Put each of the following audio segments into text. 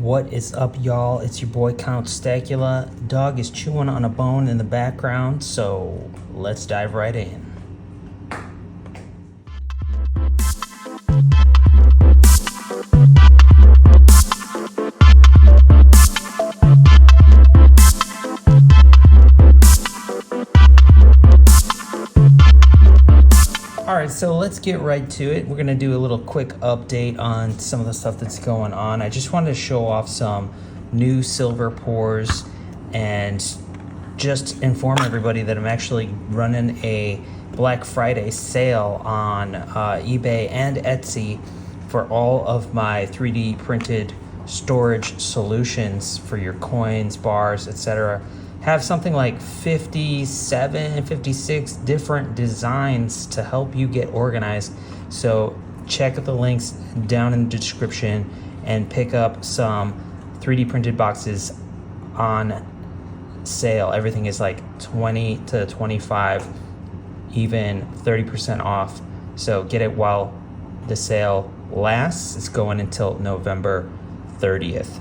What is up, y'all? It's your boy Count Stacula. Dog is chewing on a bone in the background, so let's dive right in. Alright, so let's get right to it. We're going to do a little quick update on some of the stuff that's going on. I just wanted to show off some new silver pours and just inform everybody that I'm actually running a Black Friday sale on eBay and Etsy for all of my 3D printed storage solutions for your coins, bars, etc. Have something like 57, 56 different designs to help you get organized. So check the links down in the description and pick up some 3D printed boxes on sale. Everything is like 20 to 25, even 30% off. So get it while the sale lasts. It's going until November 30th.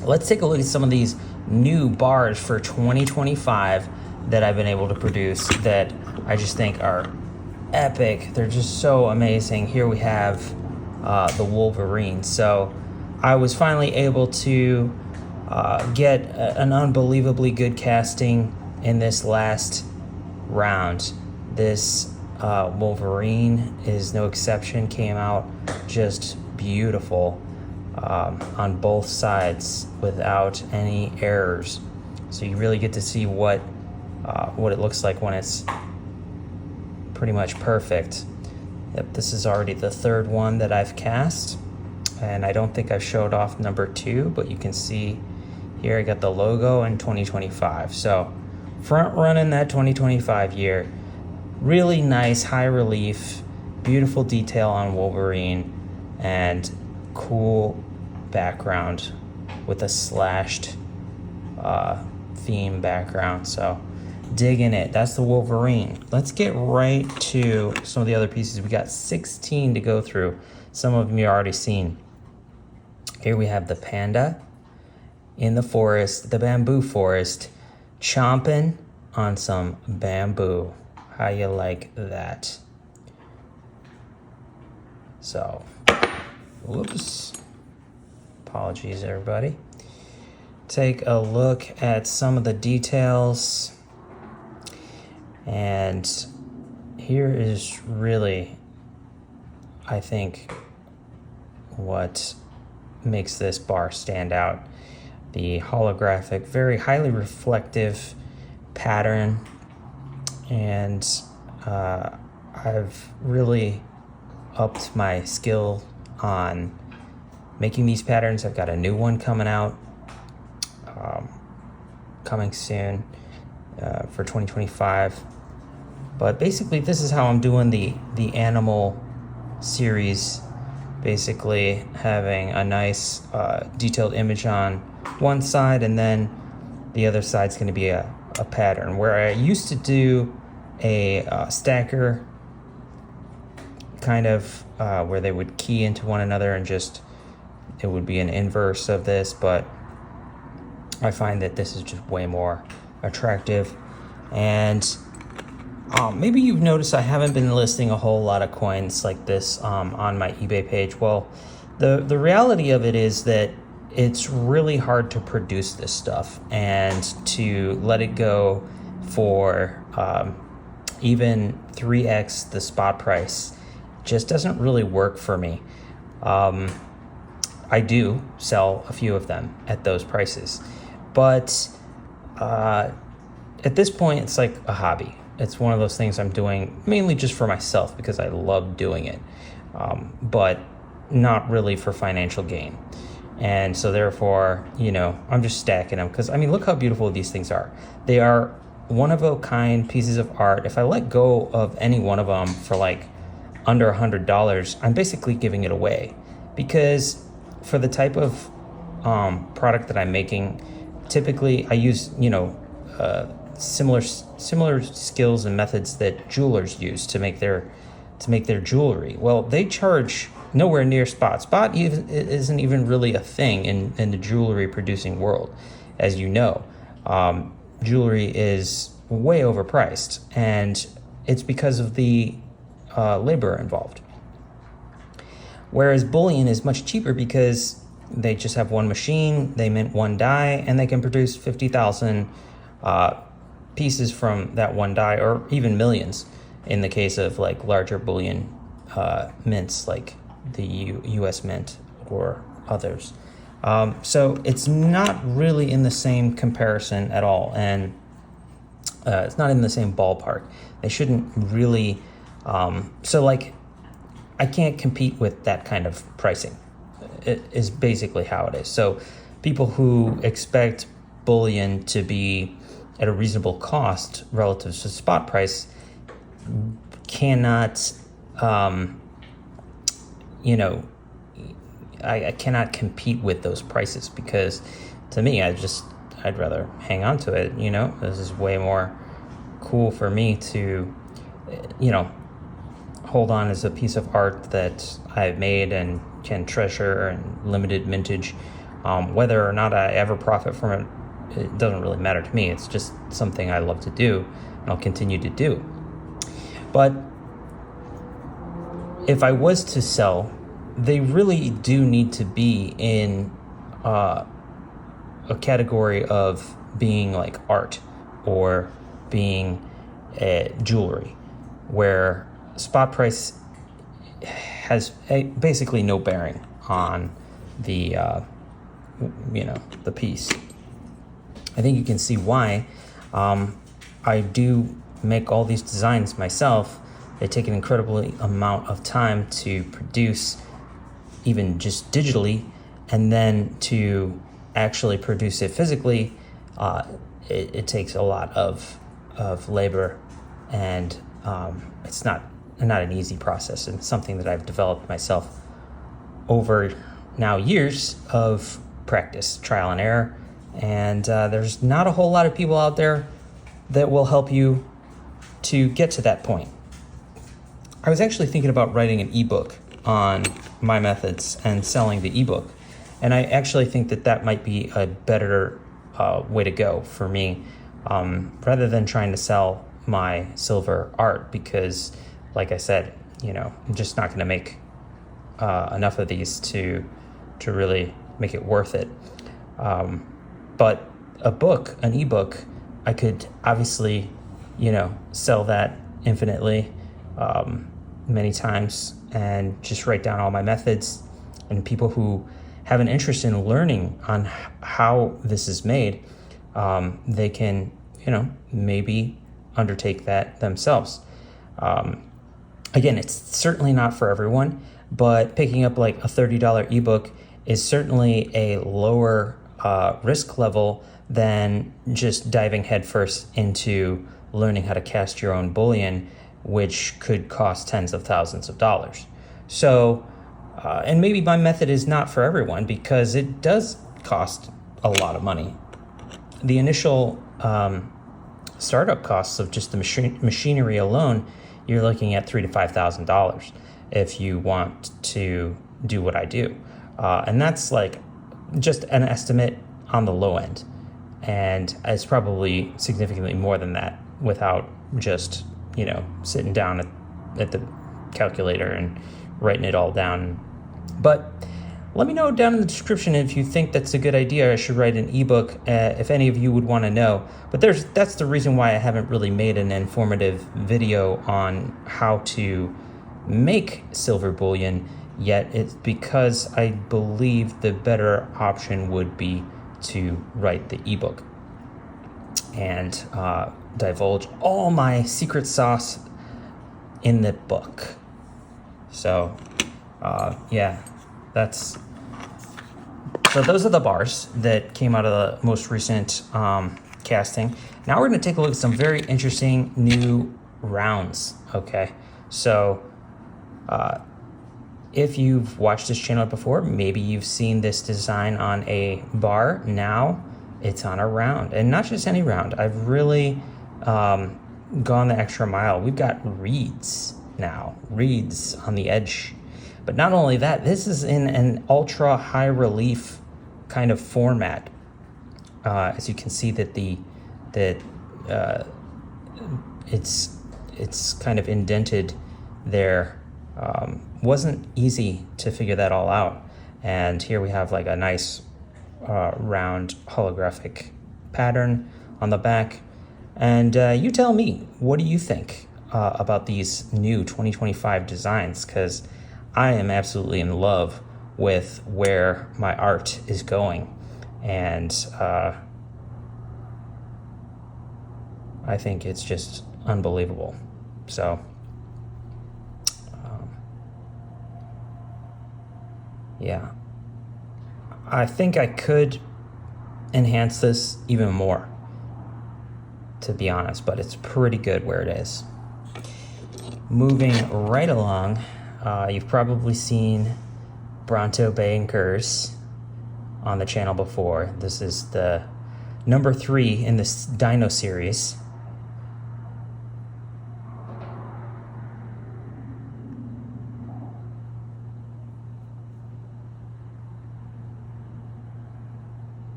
Let's take a look at some of these new bars for 2025 that I've been able to produce that I just think are epic. They're just so amazing. Here we have the Wolverine. So I was finally able to get an unbelievably good casting in this last round. This Wolverine is no exception. Came out just beautiful on both sides without any errors. So you really get to see what it looks like when it's pretty much perfect. Yep, this is already the third one that I've cast, and I don't think I've showed off number 2, but you can see here I got the logo in 2025. So front running that 2025 year. Really nice high relief, beautiful detail on Wolverine, and cool background with a slashed theme background. So digging it. That's the Wolverine. Let's get right to some of the other pieces. We got 16 to go through. Some of them you already seen. Here we have the panda in the forest, the bamboo forest, chomping on some bamboo. How you like that? So whoops. Apologies, everybody. Take a look at some of the details. And here is really, I think, what makes this bar stand out. The holographic, very highly reflective pattern. And I've really upped my skill on making these patterns. I've got a new one coming out, coming soon for 2025. But basically, this is how I'm doing the animal series. Basically, having a nice detailed image on one side, and then the other side's going to be a pattern. Where I used to do a stacker kind of where they would key into one another and just it would be an inverse of this, but I find that this is just way more attractive. And maybe you've noticed I haven't been listing a whole lot of coins like this on my eBay page. Well, the reality of it is that it's really hard to produce this stuff, and to let it go for even 3x the spot price just doesn't really work for me. I do sell a few of them at those prices, but at this point it's like a hobby. It's one of those things I'm doing mainly just for myself because I love doing it, but not really for financial gain. And so therefore, I'm just stacking them because, look how beautiful these things are. They are one-of-a-kind pieces of art. If I let go of any one of them for like under $100, I'm basically giving it away, because for the type of product that I'm making, typically I use similar skills and methods that jewelers use to make their jewelry. Well, they charge nowhere near spot. Spot isn't even really a thing in the jewelry producing world, as you know. Jewelry is way overpriced, and it's because of the labor involved. Whereas bullion is much cheaper because they just have one machine, they mint one die, and they can produce 50,000 pieces from that one die, or even millions in the case of like larger bullion mints like the US Mint or others. So it's not really in the same comparison at all, and it's not in the same ballpark. They shouldn't really, so like I can't compete with that kind of pricing. It is basically how it is. So people who expect bullion to be at a reasonable cost relative to spot price cannot, I cannot compete with those prices, because to me, I'd rather hang on to it. This is way more cool for me to, hold on as a piece of art that I've made and can treasure and limited mintage. Whether or not I ever profit from it, it doesn't really matter to me. It's just something I love to do, and I'll continue to do. But if I was to sell, they really do need to be in a category of being like art or being jewelry, where spot price has basically no bearing on the the piece. I think you can see why. I do make all these designs myself. They take an incredible amount of time to produce, even just digitally, and then to actually produce it physically. It takes a lot of labor, and it's not an easy process, and something that I've developed myself over now years of practice, trial and error. And there's not a whole lot of people out there that will help you to get to that point. I was actually thinking about writing an ebook on my methods and selling the ebook, and I actually think that might be a better way to go for me, rather than trying to sell my silver art, because like I said, I'm just not going to make enough of these to really make it worth it. But an ebook, I could obviously, sell that infinitely, many times, and just write down all my methods, and people who have an interest in learning on how this is made, they can, maybe undertake that themselves. Again, it's certainly not for everyone, but picking up like a $30 ebook is certainly a lower risk level than just diving headfirst into learning how to cast your own bullion, which could cost tens of thousands of dollars. So, and maybe my method is not for everyone, because it does cost a lot of money. The initial startup costs of just the machinery alone, you're looking at $3,000 to $5,000 if you want to do what I do. And that's like just an estimate on the low end. And it's probably significantly more than that without just, sitting down at the calculator and writing it all down. But let me know down in the description if you think that's a good idea. I should write an ebook, if any of you would want to know. But that's the reason why I haven't really made an informative video on how to make silver bullion yet. It's because I believe the better option would be to write the ebook and divulge all my secret sauce in the book. So so those are the bars that came out of the most recent casting. Now we're going to take a look at some very interesting new rounds. Okay, so if you've watched this channel before, maybe you've seen this design on a bar. Now it's on a round, and not just any round. I've really gone the extra mile. We've got reeds now, reeds on the edge, But not only that, this is in an ultra high relief kind of format. As you can see that it's kind of indented there. Wasn't easy to figure that all out. And here we have like a nice round holographic pattern on the back. And you tell me, what do you think about these new 2025 designs? Because I am absolutely in love with where my art is going. And I think it's just unbelievable. So, yeah, I think I could enhance this even more, to be honest, but it's pretty good where it is. Moving right along, you've probably seen Bronto Bankers on the channel before. This is the number 3 in this Dino series.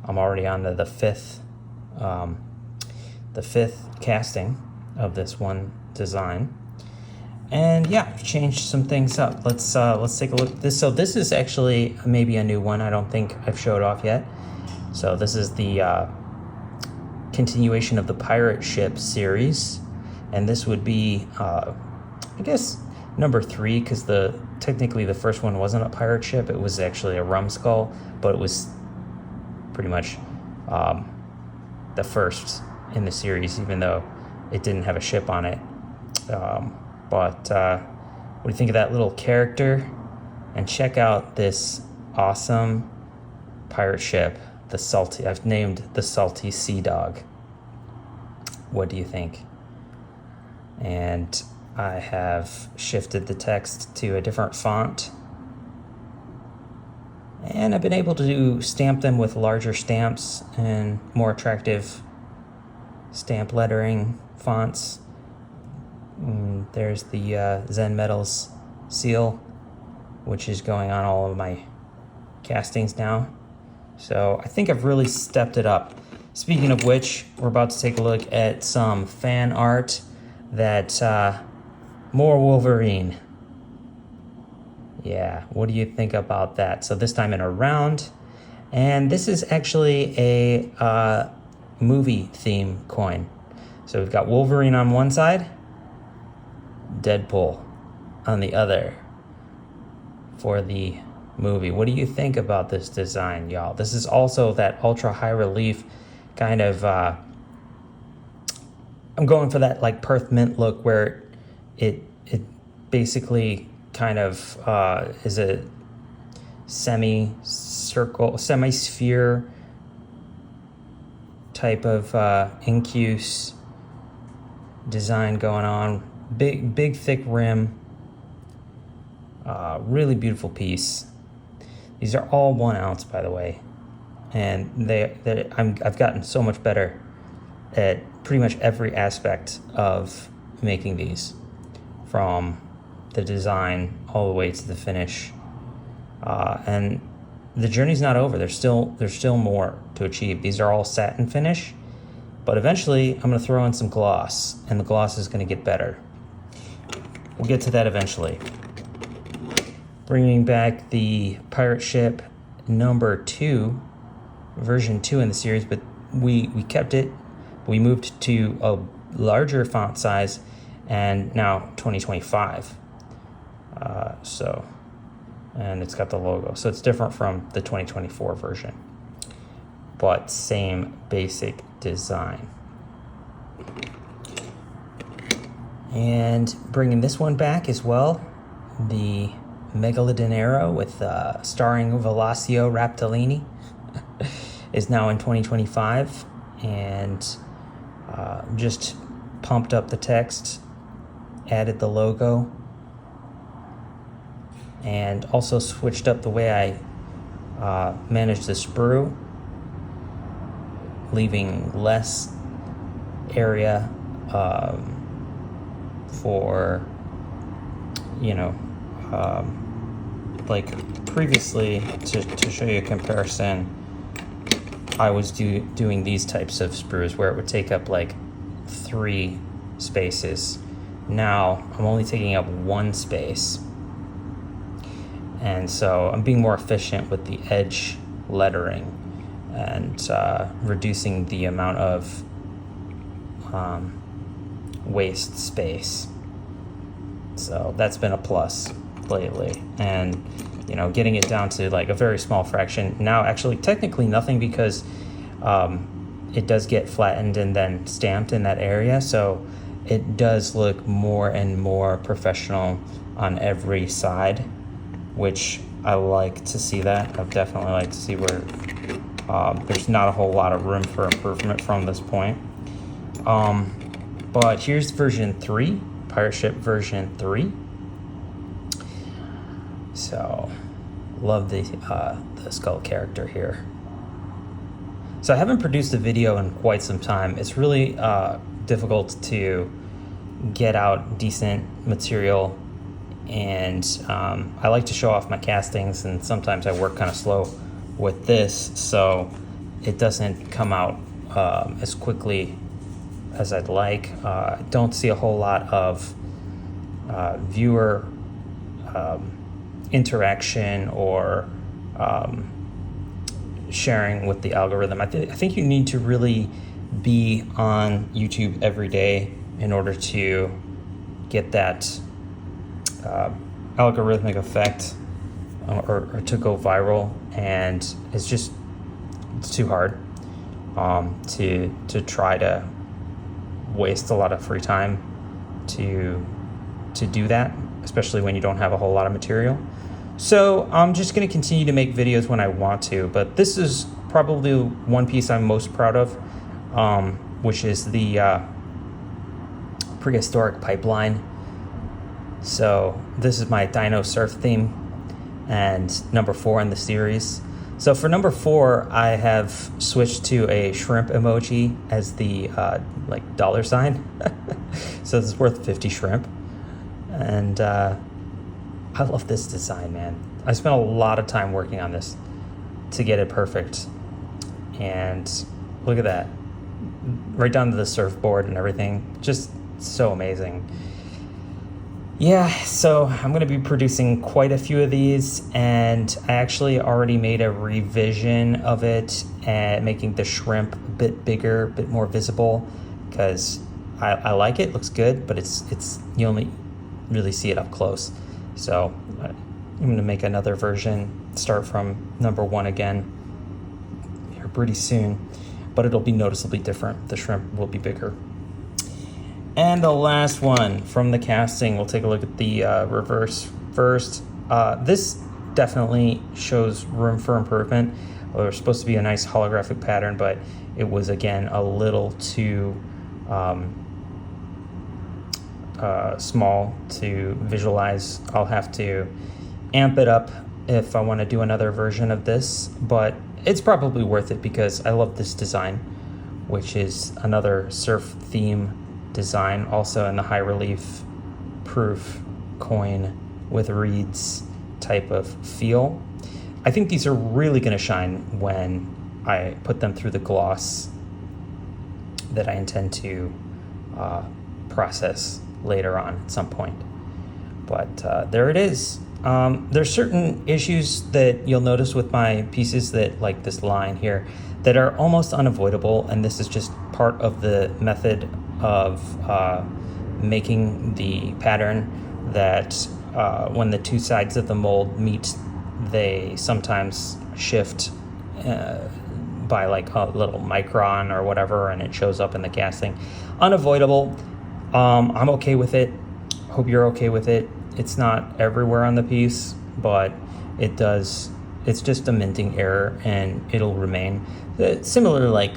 I'm already on to the fifth casting of this one design. And yeah, I've changed some things up. Let's take a look at this. So this is actually maybe a new one. I don't think I've showed off yet. So this is the continuation of the pirate ship series, and this would be I guess number 3, because technically the first one wasn't a pirate ship. It was actually a rum skull, but it was pretty much the first in the series, even though it didn't have a ship on it. But what do you think of that little character? And check out this awesome pirate ship, the Salty. I've named the Salty Sea Dog. What do you think? And I have shifted the text to a different font. And I've been able to stamp them with larger stamps and more attractive stamp lettering fonts. There's the Zen Metals seal, which is going on all of my castings now. So I think I've really stepped it up. Speaking of which, we're about to take a look at some fan art that more Wolverine. Yeah, what do you think about that? So this time in a round, and this is actually a movie theme coin. So we've got Wolverine on one side, Deadpool on the other for the movie. What do you think about this design, y'all? This is also that ultra high relief kind of I'm going for that like Perth mint look, where it basically kind of is a semi-sphere type of incuse design going on. Big thick rim. Really beautiful piece. These are all 1 ounce, by the way, and I've gotten so much better at pretty much every aspect of making these, from the design all the way to the finish. And the journey's not over. There's still more to achieve. These are all satin finish, but eventually I'm going to throw in some gloss, and the gloss is going to get better. We'll get to that eventually. Bringing back the pirate ship number 2, version 2 in the series, but we kept it. We moved to a larger font size, and now 2025. And it's got the logo, so it's different from the 2024 version, but same basic design. And bringing this one back as well, the Megalodonero with starring Velocio Raptolini is now in 2025, and just pumped up the text, added the logo, and also switched up the way I managed the sprue, leaving less area for like previously, to show you a comparison, I was doing these types of sprues where it would take up like 3 spaces. Now I'm only taking up 1 space. And so I'm being more efficient with the edge lettering and reducing the amount of waste space. So that's been a plus lately. And you know, getting it down to like a very small fraction. Now actually technically nothing, because it does get flattened and then stamped in that area. So it does look more and more professional on every side, which I like to see that. I've definitely like to see where there's not a whole lot of room for improvement from this point. But here's version 3, Pirate Ship version 3. So, love the skull character here. So I haven't produced a video in quite some time. It's really difficult to get out decent material, and I like to show off my castings, and sometimes I work kind of slow with this, so it doesn't come out as quickly as I'd like. Don't see a whole lot of viewer interaction or sharing with the algorithm. I think you need to really be on YouTube every day in order to get that algorithmic effect or to go viral, and it's too hard to try to waste a lot of free time to do that, especially when you don't have a whole lot of material. So I'm just going to continue to make videos when I want to, but this is probably one piece I'm most proud of, which is the prehistoric pipeline. So this is my Dino Surf theme and number 4 in the series. So for number 4, I have switched to a shrimp emoji as the like $sign. So this is worth 50 shrimp. And I love this design, man. I spent a lot of time working on this to get it perfect. And look at that. Right down to the surfboard and everything. Just so amazing. Yeah, so I'm going to be producing quite a few of these, and I actually already made a revision of it and making the shrimp a bit bigger, a bit more visible, because I like it. It looks good, but it's you only really see it up close. So I'm going to make another version, start from number 1 again here pretty soon, but it'll be noticeably different. The shrimp will be bigger. And the last one from the casting, we'll take a look at the reverse first. This definitely shows room for improvement. Well, it was supposed to be a nice holographic pattern, but it was, again, a little too small to visualize. I'll have to amp it up if I want to do another version of this, but it's probably worth it because I love this design, which is another surf theme design, also in the high relief proof coin with reeds type of feel. I think these are really going to shine when I put them through the gloss that I intend to process later on at some point. But there it is. There's certain issues that you'll notice with my pieces, that like this line here, that are almost unavoidable, and this is just part of the method of making the pattern, that when the two sides of the mold meet, they sometimes shift by like a little micron or whatever, and it shows up in the casting. Unavoidable. I'm okay with it. Hope you're okay with it. It's not everywhere on the piece, but it does. It's just a minting error, and it'll remain. Similar, like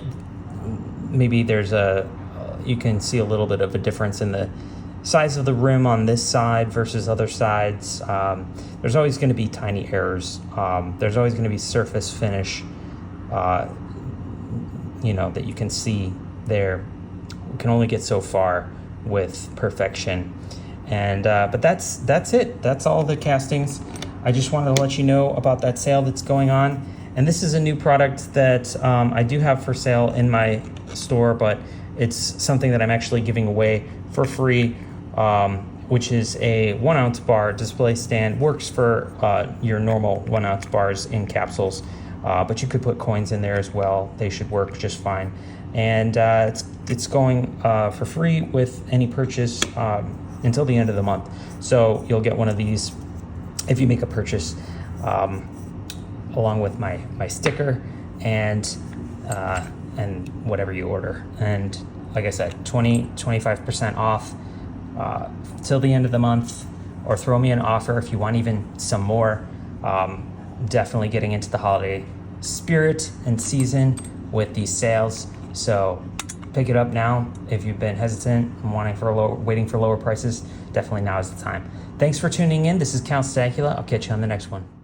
maybe you can see a little bit of a difference in the size of the rim on this side versus other sides. There's always going to be tiny errors. There's always going to be surface finish, that you can see there. You can only get so far with perfection. And but that's it. That's all the castings. I just wanted to let you know about that sale that's going on. And this is a new product that I do have for sale in my store, but it's something that I'm actually giving away for free, which is a 1 ounce bar display stand. Works for your normal 1 ounce bars in capsules, but you could put coins in there as well. They should work just fine. And it's going for free with any purchase until the end of the month. So you'll get one of these if you make a purchase, along with my sticker and whatever you order. And like I said, 25% off till the end of the month, or throw me an offer if you want even some more. Definitely getting into the holiday spirit and season with these sales. So pick it up now. If you've been hesitant and waiting for lower prices, definitely now is the time. Thanks for tuning in. This is Count Stacula. I'll catch you on the next one.